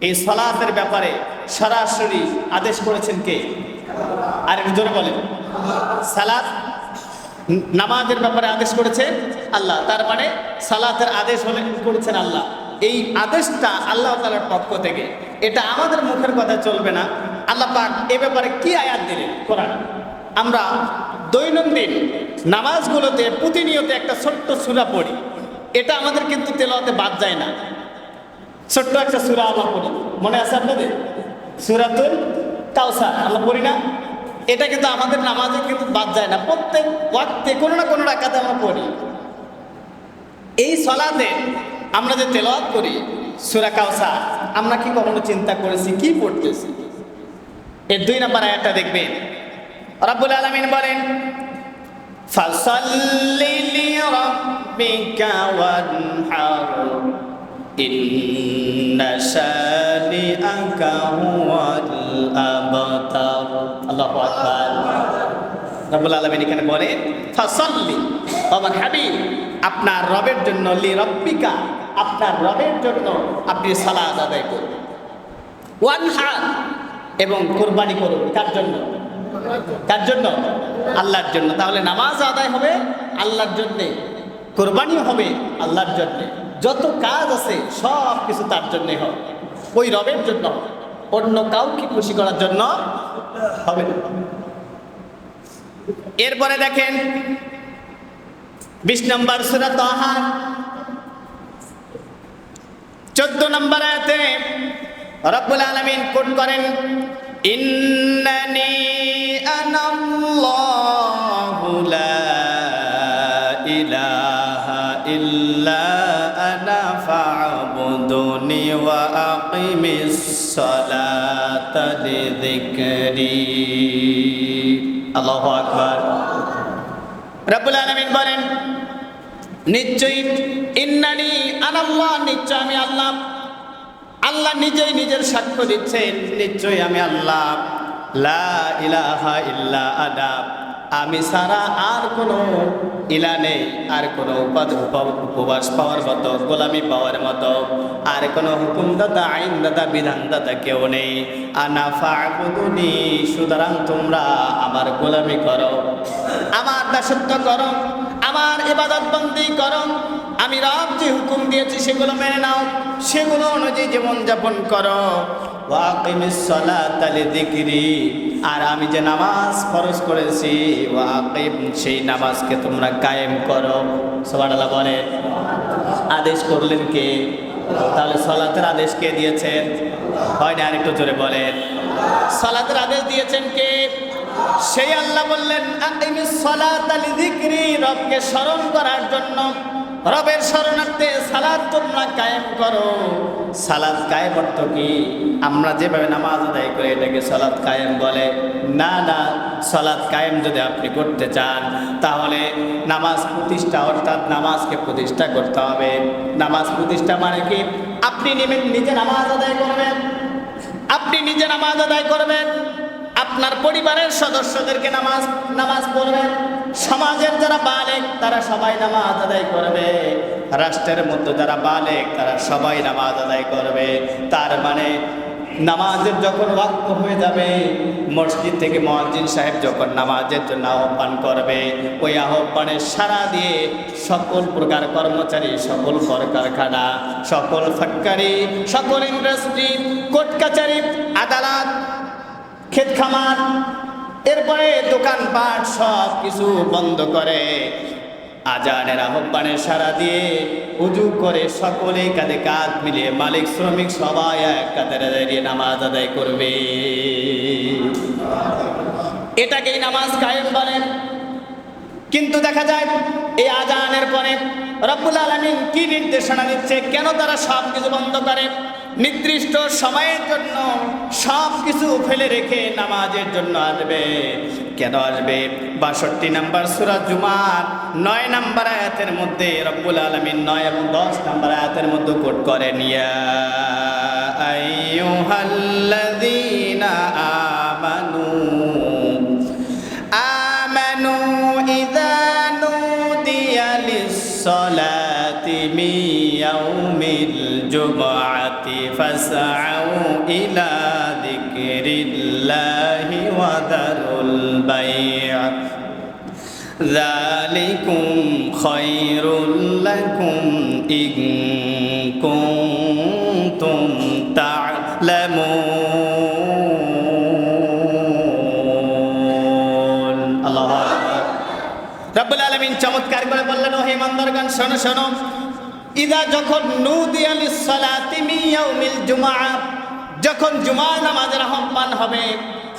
এই সালাতের ব্যাপারে সরাসরি আদেশ করেছেন কে? আর একটু জোরে বলেন। সালাত নামাজের ব্যাপারে আদেশ করেছে আল্লাহ, তার মানে সালাতের আদেশ করেছেন আল্লাহ। এই আদেশটা আল্লাহ তাআলার পক্ষ থেকে, এটা আমাদের মুখের কথা চলবে না। আল্লাহ পাক এ ব্যাপারে কি আয়াত দিলেন কোরআন? আমরা দৈনন্দিন নামাজগুলোতে প্রতিনিয়ত একটা ছোট্ট সূরা পড়ি, এটা আমাদের কিন্তু তেলাওয়াতে বাদ যায় না। ছোট্ট একটা সূরা আমরা পড়ি, মনে আছে আপনাদের? সূরাতুল কাউসার আমরা পড়ি না? এটা কিন্তু আমাদের নামাজে কিন্তু বাদ যায় না, প্রত্যেক ওয়াক্তে কোনো না কোনো রাকাতে আমরা পড়ি। এই সালাতে আমরা যে তেলাওয়াত করি সূরা কাউসার, আমরা কি কখনো চিন্তা করেছি কি পড়তেছি? এর 2 নম্বর আয়াতটা দেখবেন, রব্বুল আলামিন বলেন ফাসাল্লি লিরাব্বিকা ওয়ানহার ইন্না শানিআকা হুয়াল আবতার। আল্লাহু আকবার। রব্বুল আলামিন এখানে বলেন ফাসাল্লি, আমার হাবিব আপনার রবের জন্য, লিরাব্বিকা আপনার রবের জন্য আপনি সালাত আদায় করুন, ওয়ানহার এবং কুরবানি করুন। কার জন্য? কার জন্য? আল্লাহর জন্য। তাহলে নামাজ আদায় হবে আল্লাহর জন্যে, কুরবানিও হবে আল্লাহর জন্যে, যত কাজ আছে সব কিছু তার জন্যে হবে, ওই রবের জন্য, অন্য কাউকে খুশি করার জন্য হবে না। এরপরে দেখেন 20 নম্বর সূরা তাহা 14 নম্বর আয়াতে রব্বুল আলামিন কোট করেন ইন্নানি আনাল্লাহু লা ইলাহা ইল্লা আনা ফা'বুদনি ওয়া আকিমিস সালাতা লিযিকরি। আল্লাহু আকবার। রব্বুল আলামিন বলেন নিশ্চয়ই ইন্নানি আনাল্লাহ, নিশ্চয় আমি আল্লাহ। আল্লাহ নিজেই নিজের সাক্ষ্য দিচ্ছেন, নিশ্চয়ই আমি আল্লাহ, লা ইলাহা ইল্লা আনা, আমি ছাড়া আর কোনো ইলা নেই, আর কোনো উপবাস পাওয়ার মতো, গোলামি পাওয়ার মতো আর কোনো হুকুমদাতা, আইনদাতা, বিধানদাতা কেউ নেই। আনা ফা'বুদুনি, সুতরাং তোমরা আমার গোলামি করো, আমার দাসত্ব করো, আমার ইবাদত বন্দি করো। আমি রব যে হুকুম দিয়েছি সেগুলো মেনে নাও, সেগুলো অনুযায়ী জীবন যাপন করো। ওয়াকিমিস সালাতা লিযিকরি, আর আমি যে নামাজ ফরজ করেছি ওয়াকিম, সেই নামাজকে তোমরা কায়েম করো। সুবহানাল্লাহ বলে। আদেশ করলেন কে? তাহলে সালাতের আদেশ কে দিয়েছেন? হয় না? আরেকটু জোরে বলেন। সালাতের আদেশ দিয়েছেন কে? সেই আল্লাহ বললেন আকিমিস সালাতা লিযিকরি, রবকে স্মরণ করার জন্য, রবের শরণার্থে সালাত তোমরা কায়েম করো। সালাত কায়েম অর্থ কি? আমরা যেভাবে নামাজ আদায় করি এটাকে সালাত কায়েম বলে না। না, সালাত কায়েম যদি আপনি করতে চান তাহলে নামাজ প্রতিষ্ঠা, অর্থাৎ নামাজকে প্রতিষ্ঠা করতে হবে। নামাজ প্রতিষ্ঠা মানে কি? আপনি নিজে নামাজ আদায় করবেন, আপনি নিজে নামাজ আদায় করবেন, আপনার পরিবারের সদস্যদেরকে নামাজ পড়বেন, সমাজের যারা বালেক তারা সবাই নামাজ আদায় করবে, রাষ্ট্রের মধ্যে যারা বালেক তারা সবাই নামাজ আদায় করবে। তার মানে নামাজের যখন ওয়াক্ত হয়ে যাবে, মসজিদ থেকে মুয়াজ্জিন সাহেব যখন নামাজের জন্য আহ্বান করবে, ওই আহ্বানের সাড়া দিয়ে সকল প্রকার কর্মচারী, সকল কলকারখানা, সকল ফ্যাক্টরি, সকল ইন্ডাস্ট্রি, কোর্ট কাচারি, আদালত, ক্ষেত খামার, এরপরে দোকানপাট সব কিছু বন্ধ করে আজানের আহ্বানের সাড়া দিয়ে উজু করে সকলে কাঁধে কাঁধ মিলিয়ে মালিক শ্রমিক সবাই এক কাতারে দাঁড়িয়ে নামাজ আদায় করবে। এটাকেই নামাজ কায়েম বলেন। কিন্তু দেখা যায় এই আজানের পরে রব্বুল আলামিন কি নির্দেশনা দিচ্ছে? কেন তারা সব কিছু বন্ধ করে? নির্দিষ্ট সময়ের জন্য সব কিছু ফেলে রেখে নামাজের জন্য আসবে। কেন আসবে? 62 নম্বর সূরা জুমার 9 নম্বর আয়াতের মধ্যে রব্বুল আলামিন 9 এবং 10 নম্বর আয়াতের মধ্যে কোট করেন, ইয়া আইয়ুহাল্লাযীনা আমানু ইযা নুদিয়া লিস-সালাতি মিন ইয়াউমিল জুমআতি ফাসআউ ইলা যিকরিল্লাহি ওয়া দারুল বাই'আ যালিকুম খায়রুল লাকুম ইন কুনতুম তা'লামুন। আল্লাহু আকবার। রব্বুল আলামিন চমৎকার করে বললেন, ও হে ইমানদারগণ, শোনো শোনো, ইদা যখন নুদিয়া লিস-সালাতি মিন ইয়াউমিল জুমআ, যখন জুমার নামাজের আহ্বান হবে,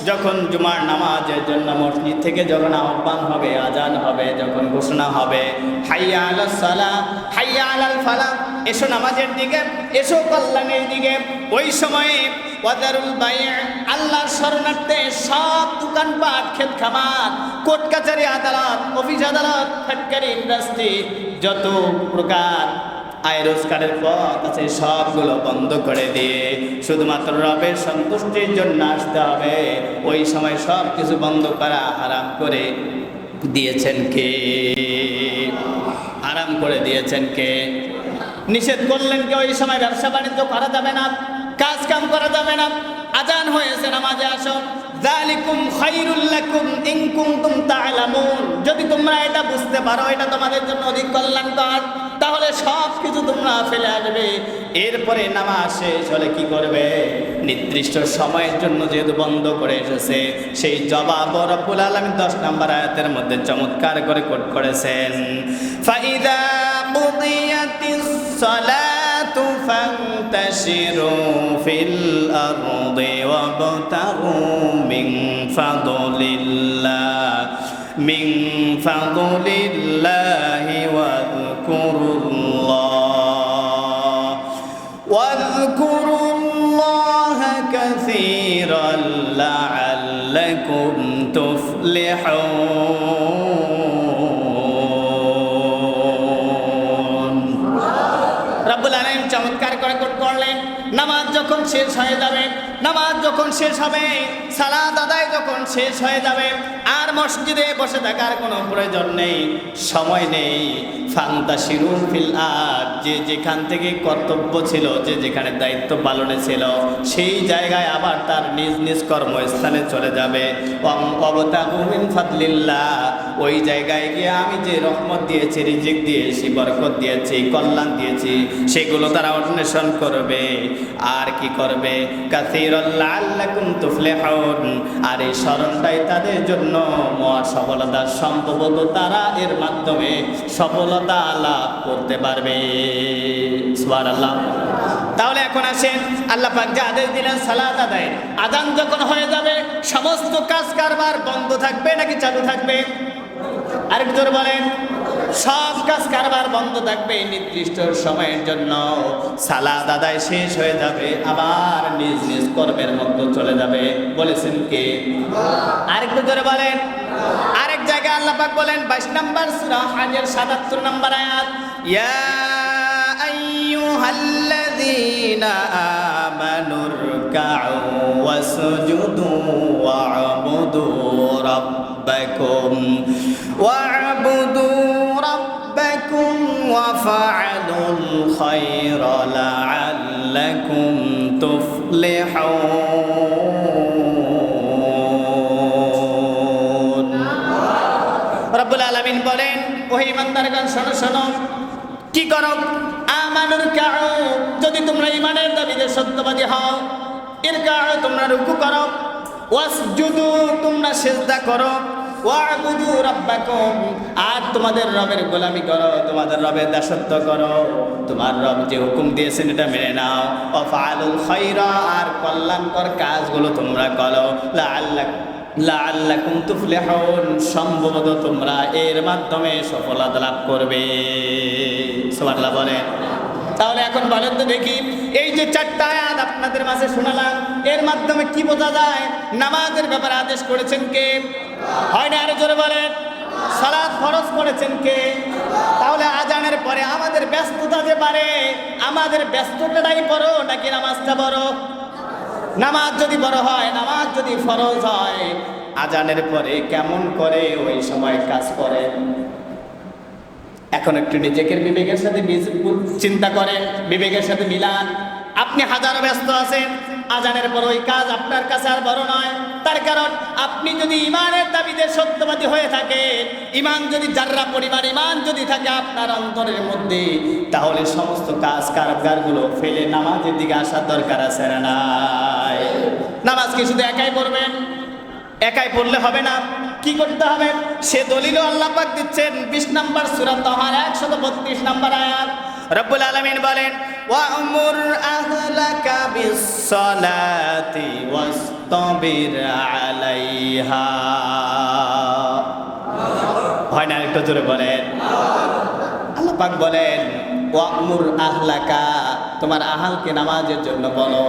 যখন জুমার নামাজের জন্য মসজিদ থেকে যখন আহ্বান হবে, আজান হবে, যখন ঘোষণা হবে হাইয়া আলাস সালাহ হাইয়া আলাল ফালাহ, এসো নামাজের দিকে, এসো কল্যাণের দিকে, ওই সময়ে ওয়াদারুল বাই'আ, আল্লাহর শরণার্থে সব দোকানপাট, ক্ষেত খামার, কোর্ট কাছারি, আদালত, অফিস আদালত, ফ্যাক্টরি, ইন্ডাস্ট্রি, যত প্রকার আয় রোজগারের পথ আছে সবগুলো বন্ধ করে দিয়ে শুধুমাত্র রবের সন্তুষ্টির জন্য আসতে হবে। ওই সময় সব কিছু বন্ধ করা হারাম করে দিয়েছেন কে? হারাম করে দিয়েছেন কে? নিষেধ করলেন কে? ওই সময় ব্যবসা বাণিজ্য করা যাবে না, কাজ কাম করা যাবে না। আজান হয়েছে, নামাজে আসো। যালিকুম খায়রুল লাকুম ইন কুনতুম তা'লামুন, যদি তোমরা এটা বুঝতে পারো এটা তোমাদের জন্য অধিক কল্যাণকর, তাহলে সব কিছু তোমরা ফেলে আসবে। এরপরে নামাজ শেষ হলে কি করবে? নির্দিষ্ট সময়ের জন্য যেহেতু বন্ধ করে এসেছে, সেই জবাব রব্বুল আলামিন 10 নম্বর আয়াতের মধ্যে চমৎকার করে কোট করেছেন। ফাইদা কুদিয়াতিস সালাতু ফান্তাশিরু ফিল আরদি ওয়াবতাগু মিন ফাদলিল্লাহ মিন ফাদলিল্লাহি ওয়াযকুরুল্লাহা কাসীরান লাআল্লাকুম তুফলিহুন। রব্বুল আলামিন চমৎকার করে কোট করলেন, নামাজ যখন শেষ হয়ে যাবে, নামাজ যখন শেষ হবে, সালাত আদায় যখন শেষ হয়ে যাবে, আর মসজিদে বসে থাকার কোনো প্রয়োজন নেই, সময় নেই। ফান্তাশিরু ফিল আরদ, যে যেখান থেকে কর্তব্য ছিল, যে যেখানে দায়িত্ব পালনে ছিল, সেই জায়গায় আবার তার নিজ নিজ কর্মস্থানে চলে যাবে। ওয়াবতাগু মিন ফাদলিল্লাহ, ওই জায়গায় গিয়ে আমি যে রহমত দিয়েছি, রিজিক দিয়েছি, বরকত দিয়েছি, কল্যাণ দিয়েছি, সেগুলো তারা অন্বেষণ করবে। আর কি করবে? কাসীরান লাআল্লাকুম তুফলিহুন, আর এই স্মরণটাই তাদের জন্য মহা সফলতা। সম্ভবত তারা এর মাধ্যমে সফলতা লাভ করতে পারবে। সুবহানাল্লাহ। তাহলে এখন আসেন, আল্লাহ পাক যে আদেশ দিলেন সালাত আদায়, আজান যখন হয়ে যাবে সমস্ত কাজ কারবার বন্ধ থাকবে নাকি চালু থাকবে? আরেক জোরে বলেন। সব কাজ কারবার বন্ধ থাকবে নির্দিষ্ট সময়ের জন্য। সালাত আদায় শেষ হয়ে যাবে, আবার নিজ নিজ কর্মের মধ্যে চলে যাবে। বলেছেন কে? আরেকটু জোরে বলেন। আরেক জায়গায় আল্লাহ পাক বলেন 22 নম্বর সূরা হজের 77 নম্বর আয়াত, ইয়া আইয়ুহাল্লাযীনা আমানুরকাউ ওয়াসজুদু ওয়া'বুদু রাব্বাকুম ওয়াফআলুল খায়রা লাআল্লাকুম তুফলিহুন। রব্বুল আলামিন বলেন, ও ঈমানদারগণ শোনো শোনো, কি করো? আমানুরকাউ, যদি তোমরা ঈমানের দাবিতে সত্যবাদী হও, ইরকাউ, তোমরা রুকু করো, ওয়াসজুদু, তোমরা সিজদা করো, ওয়া'বুদু রাব্বাকুম, আর তোমাদের রবের গোলামি করো, তোমাদের রবের দাসত্ব করো, তোমার রব যে হুকুম দিয়েছেন এটা মেনে নাও। ওয়াফআলুল খায়রা, আর কল্যাণকর কাজগুলো তোমরা করো। লাআল্লাকুম তুফলিহুন, সম্ভবত তোমরা এর মাধ্যমে সফলতা লাভ করবে। সুবহানাল্লাহ বলেন। তাহলে এখন বলেন তো দেখি, এই যে 4টা আয়াত আপনাদের মাঝে শোনালাম, এর মাধ্যমে কি বোঝা যায়? নামাজের ব্যাপারে আদেশ করেছেন কে? হয় না? আরো জোরে বলেন। সালাত ফরজ করেছেন কে? তাহলে আজানের পরে আমাদের ব্যস্ততা যে পারে, আমাদের ব্যস্ততাটাই বড় নাকি নামাজটা বড়? নামাজ যদি বড় হয়, নামাজ যদি ফরজ হয়, আজানের পরে কেমন করে ওই সময় কাজ করে? এখন একটু নিজেকে বিবেকের সাথে চিন্তা করেন, বিবেকের সাথে মিলান। আপনি হাজারো ব্যস্ত আছেন, আজানের পর ওই কাজ আপনার কাছে আর বড় নয়। তার কারণ আপনি যদি ইমানের দাবিতে সত্যবাদী হয়ে থাকেন, ইমান যদি যাররা পরিমাণ ইমান যদি থাকে আপনার অন্তরের মধ্যে, তাহলে সমস্ত কাজ কারবারগুলো ফেলে নামাজের দিকে আসার দরকার আছে না নাই? নামাজ কি শুধু একাই পড়বেন? একাই পড়লে হবে না, কি করতে হবে সে দলিলও আল্লাহ পাক দিচ্ছেন 20 নম্বর সূরা তাহার 132 নম্বর আয়াত। রব্বুল আলামিন বলেন, ওয়া'মুর আহলাকা বিস-সালাতি ওয়াসতাবির আলাইহা। হয় না? একটু জোরে বলেন। আল্লাহ পাক বলেন, ওয়া'মুর আহলাকা, তোমার আহালকে নামাজের জন্য বলো,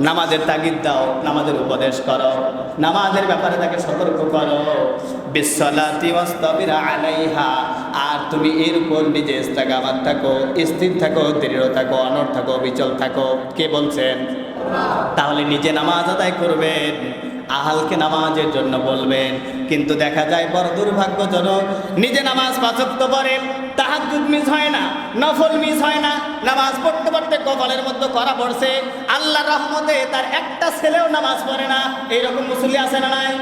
নামাজের তাগিদ দাও, নামাজের উপদেশ করো, নামাজের ব্যাপারে তাকে সতর্ক করো। বিস-সালাতি ওয়াসতাবির আলাইহা, আর তুমি এর উপর নিজে ইস্তেকামাত থাকো, স্থির থাকো, দৃঢ় থাকো, অনড় থাকো, বিচল থাকো। কে বলছেন? তাহলে নিজে নামাজ আদায় করবেন, আহালকে নামাজের জন্য বলবেন। কিন্তু দেখা যায় বড় দুর্ভাগ্যজনক, নিজে নামাজ পাঁচ ওয়াক্ত পড়েন, তাহাজ্জুদ মিস হয় না, নফল মিস হয় না, নামাজ পড়তে পড়তে কপালের মধ্যে করা পড়ছে, আল্লাহর রহমতে তার একটা ছেলেও নামাজ পড়ে না। এইরকম মুসল্লি আছে না নাই?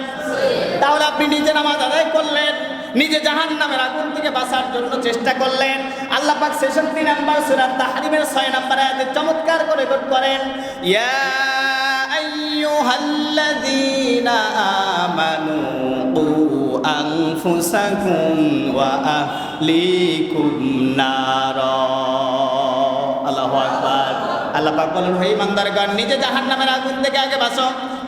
তাহলে আপনি নিজে নামাজ আদায় করলেন, নিজে জাহান্নামের আগুন থেকে বাঁচার জন্য চেষ্টা করলেন। আল্লাহ পাক 66 নম্বর সূরা তাহরিমের 6 নম্বর আয়াতে চমৎকার করে কোট করেন, ইয়া আইয়ুহাল্লাযীনা আমানু কু আনফুসাকুম ওয়া আহলিকুম নারা। আল্লাহু আকবার। আল্লাহ পাক বলেন, হে ইমানদারগণ, নিজে জাহান্নামের আগুন থেকে আগে বাঁচো,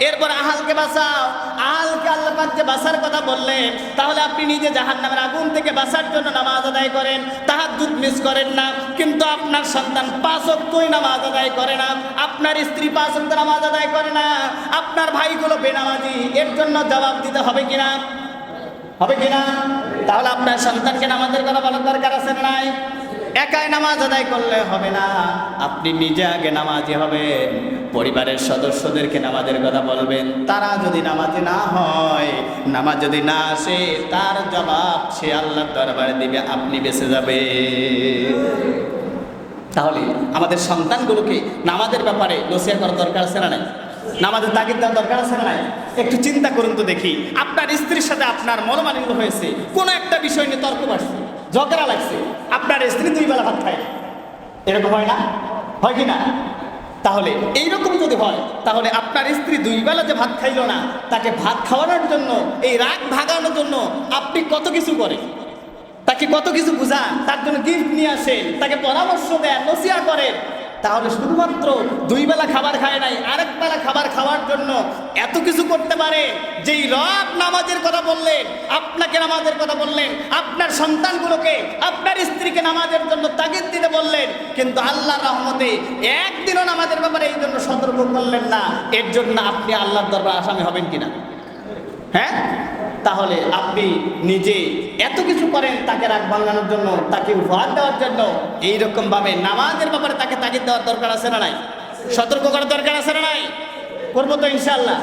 এরপর আহালকে বাঁচাও। আহালকে আল্লাহ পাক যে বাঁচার কথা বললেন, তাহলে আপনি নিজে জাহান্নামের আগুন থেকে বাঁচার জন্য নামাজ আদায় করেন, তাহাজ্জুদ মিস করেন না, কিন্তু আপনার সন্তান 5 ওয়াক্তই নামাজ আদায় করে না, আপনার স্ত্রী 5 ওয়াক্ত নামাজ আদায় করে না, আপনার ভাইগুলো বেনামাজি, এর জন্য জবাব দিতে হবে কিনা? হবে কিনা? তাহলে আপনার সন্তানকে নামাজের কথা বলার দরকার আছে না নাই? একাই নামাজ আদায় করলে হবে না, আপনি নিজে আগে নামাজি হবেন, পরিবারের সদস্যদেরকে নামাজের কথা বলবেন। তারা যদি নামাজি না হয়, নামাজ যদি না আসে, তার জবাব সে আল্লাহর দরবারে দিবে, আপনি বেঁচে যাবে। তাহলে আমাদের সন্তানগুলোকে নামাজের ব্যাপারে নসিহত করার দরকার আছে না নাই? নামাজের তাগিদ দেওয়ার দরকার আছে না নাই? একটু চিন্তা করুন তো দেখি, আপনার স্ত্রীর সাথে আপনার মনোমালিন্য হয়েছে, কোনো একটা বিষয় নিয়ে তর্ক বাড়ছে, ঝগড়া লাগছে, আপনার স্ত্রী 2 বেলা ভাত খায়, এরকম হয় না? হয় কি না? তাহলে এইরকম যদি হয়, তাহলে আপনার স্ত্রী 2 বেলা যে ভাত খাইল না, তাকে ভাত খাওয়ানোর জন্য, এই রাগ ভাগানোর জন্য আপনি কত কিছু করেন, তাকে কত কিছু বুঝান, তার জন্য গিফট নিয়ে আসেন, তাকে পরামর্শ দেন, নসিহত করেন। তাহলে শুধুমাত্র 2 বেলা খাবার খায় নাই, আরেক বেলা খাবার খাওয়ার জন্য এত কিছু করতে পারে। যেই রব নামাজের কথা বললেন, আপনাকে নামাজের কথা বললেন, আপনার সন্তানগুলোকে, আপনার স্ত্রীকে নামাজের জন্য তাগিদ দিতে বললেন, কিন্তু আল্লাহর রহমতে একদিনও নামাজের ব্যাপারে এই জন্য সতর্ক করলেন না, এর জন্য আপনি আল্লাহর দরবারে আসামি হবেন কিনা? হ্যাঁ? তাহলে আপনি নিজে এত কিছু করেন তাকে রাগ ভাঙানোর জন্য, তাকে উপহার দেওয়ার জন্য, এইরকম ভাবে নামাজের ব্যাপারে তাকে তাগিদ দেওয়ার দরকার আছে না নাই? সতর্ক করার দরকার আছে না নাই? করবো তো ইনশাআল্লাহ।